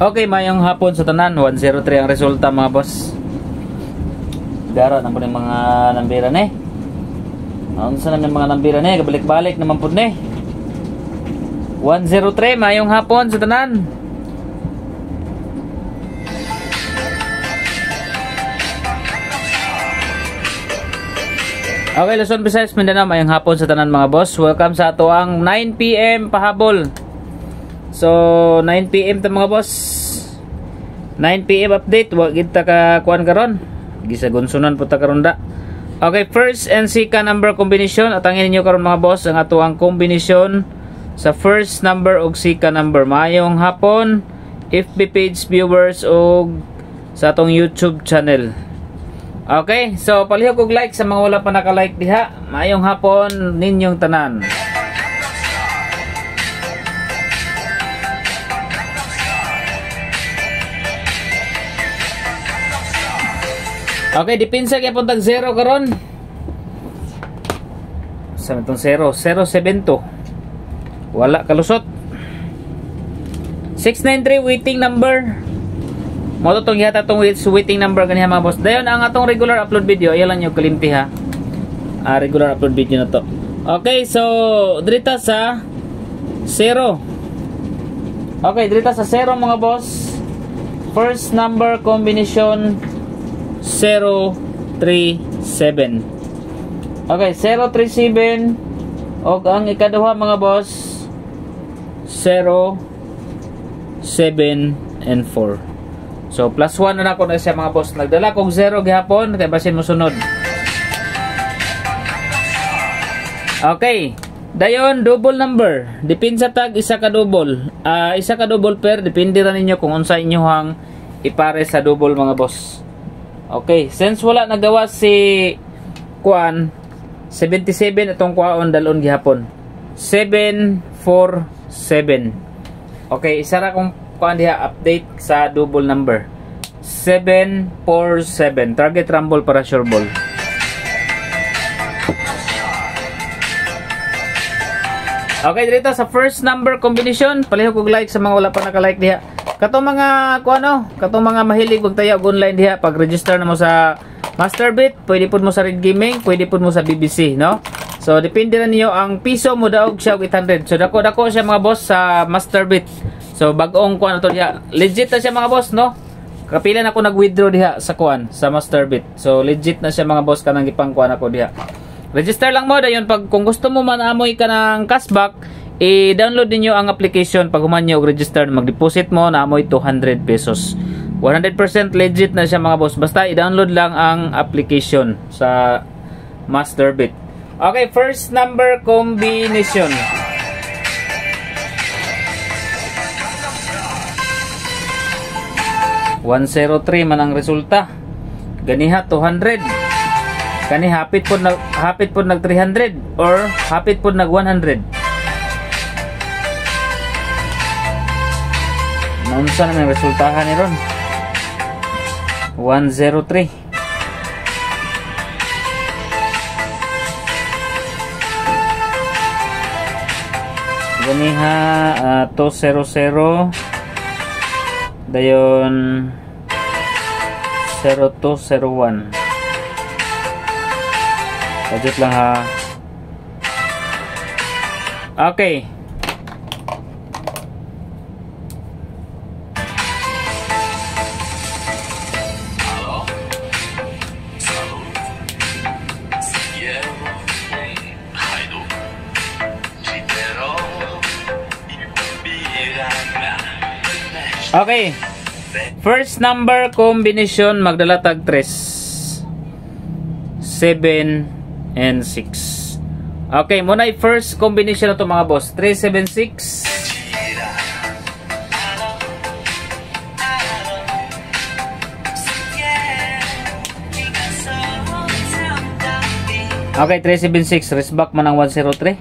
Okay, mayong hapon sa tanan. 103 ang resulta mga boss. Dara na po ng mga nambiran eh. Ano sa namin mga nambiran eh. Kabalik-balik naman po eh. 103 mayong hapon sa tanan. Okay, Luzon, Visayas, Mindanao, mayong hapon sa tanan mga boss. Welcome sa ato ang 9 PM pahabol. So 9 PM ta mga boss. 9 PM update. Wa kita ka kuan karon. Gisagunsunan po ta karon da. Okay, first and second number combination. Atangin niyo karon mga boss ang ato ang kombinasyon sa first number ug second number. Mayong hapon FB page viewers ug sa atong YouTube channel. Okay, so palihog og like sa mga wala pa naka-like diha. Mayong hapon ninyong tanan. Okay, dipinsa kaya puntag 0 karon. Sa itong 0, 072. Wala kalusot. 693 waiting number. Mo to tong yata tong waiting number kaniya mga boss. Dayon ang atong regular upload video, ayan lang yung kalimti ha. Regular upload video na to. Okay, so drita sa 0. Okay, drita sa 0 mga boss. First number combination 037. Okay, 037 og ang ikaduha mga boss 0 7 and 4. So plus 1 na ako na siya mga boss. Nagdala kong 0 gihapon kay basin mo sunod. Okay, dayon double number. Depende sa tag isa ka double. Isa ka double pair depende ra ninyo kung unsa inyohang ipare sa double mga boss. Okay, since wala nagawa si kuan 77 itong kuan dalon gihapon. 747. Okay, isa ra kong kuan diha update sa double number. 747 target rumble para sure ball. Okay, dito sa first number combination, palihog og like sa mga wala pa naka-like diha. Katong mga kuano, katong mga mahilig og tayo online diha, pag register na mo sa Masterbit, pwede pud mo sa Red Gaming, pwede pud mo sa BBC, no? So depende ra niyo ang piso mo daog siya og 800. So dako siya mga boss sa Masterbit. So bag-ong kuan to diha. Legit na siya mga boss, no? Kapila na ako nag-withdraw diha sa kuan sa Masterbit. So legit na siya mga boss kanang gipang kuan ako diha. Register lang mo dayon pag kung gusto mo man amoy ka ng cashback, i-download niyo ang application pag human niyo og register, mag-deposit mo na amoy 200 pesos. 100% legit na siya mga boss. Basta i-download lang ang application sa Masterbit. Okay, first number combination. $103 man ang resulta. Ganiha 200. Kani hapit pod nag 300 or hapit pod nag 100. Naunsa na ang resultahan ni ron? 103. Ganiha 200 dayon 0201. Budget lang ha. Okay. Okay. First number combination magdala tag 3. 7 and 6. Okay, muna yung first combination na to mga boss. 376. Okay, 376. Resback man ang 103.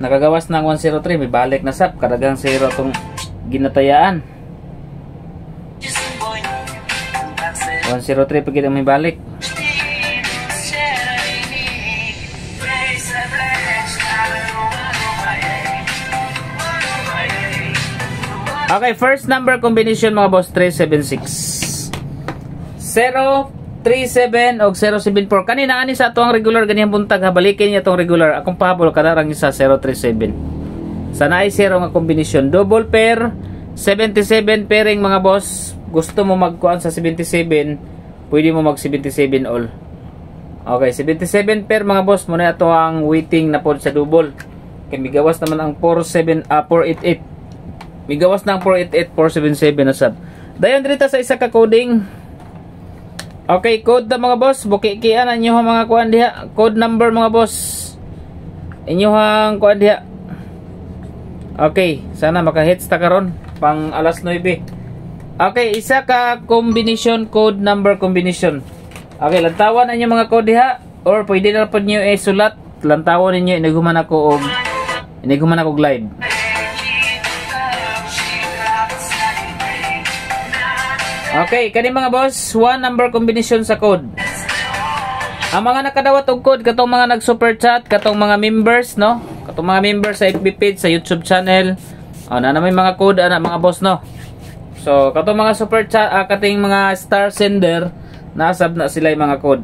Nakagawas ng 103. May balik na sap. Kadagang 0 itong ginatayaan. 103 pagkita may balik. Okay, first number combination mga boss, 376. 037 o 074. Kanina ani sa atong regular ganyan buntag ha, balikin niya tong regular. Akong pahabol kadarang isa 037. Sana ay 0 nga kombinasyon. Double pair 77 pairing mga boss. Gusto mo magkuan sa 77, pwede mo mag 77 all. Okay, 77 pair mga boss, muna ito ang waiting na pod sa double. Kaya migawas naman ang 488. Migawas na ang 488, 477 na sab. Dayon dito sa isa ka coding. Okay, code na mga boss, bukikian ang inyong mga kuan diha. Code number mga boss. Inyong kuan diha. Okay, sana maka-hits ta karon pang alas 9. Okay, isa ka combination, code number combination. Okay, lantawan ninyo mga code diha or pwede na po niyo isulat. Lantawan ninyo, iniguman ako live. Okay, kani mga boss, one number combination sa code. Ang mga nakadawat og code katong mga nag-super chat, katong mga members, no? Katong mga members sa FB page, sa YouTube channel. Na may mga code ana mga boss, no? So, katong mga super chat, kating mga star sender, nasab na sila yung mga code.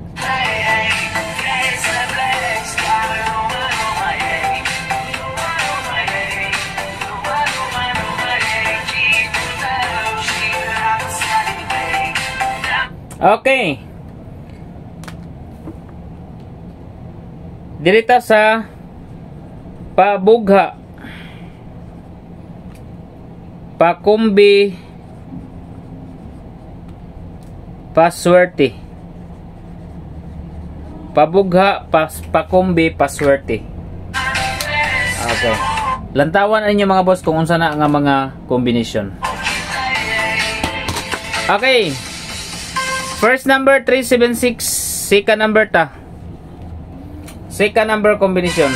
Okay. Dirita sa pabugha, pakumbi, paswerte. Pabugha, pakumbi, paswerte. Okay. Lantawan ninyo mga boss kung unsa na nga mga combination. Okay. First number 376, second number ta. Second number combination.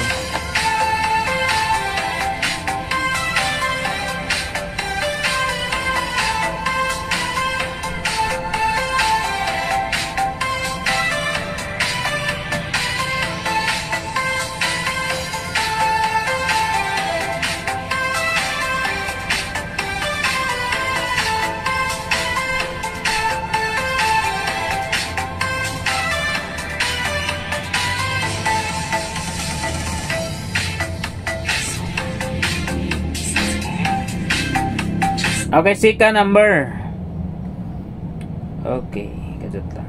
Okay, second number. Okay, kadto lang.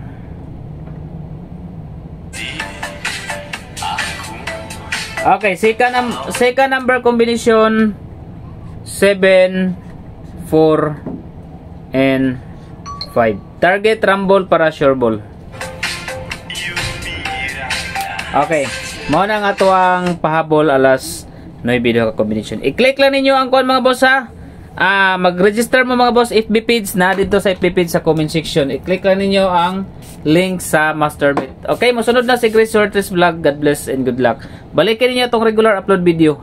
Okay, second number combination 7, 4, and 5. Target rumble para sure ball. Okay, mo na nga to ang pahabol alas 9 video ka combination. I-click lang ninyo ang kuan mga boss ha. Mag-register mo mga boss FB page na dito sa FB page sa comment section. I-click lang ninyo ang link sa Masterbit. Okay, musunod na si Chris Ortiz Vlog. God bless and good luck. Balikin niyo itong regular upload video.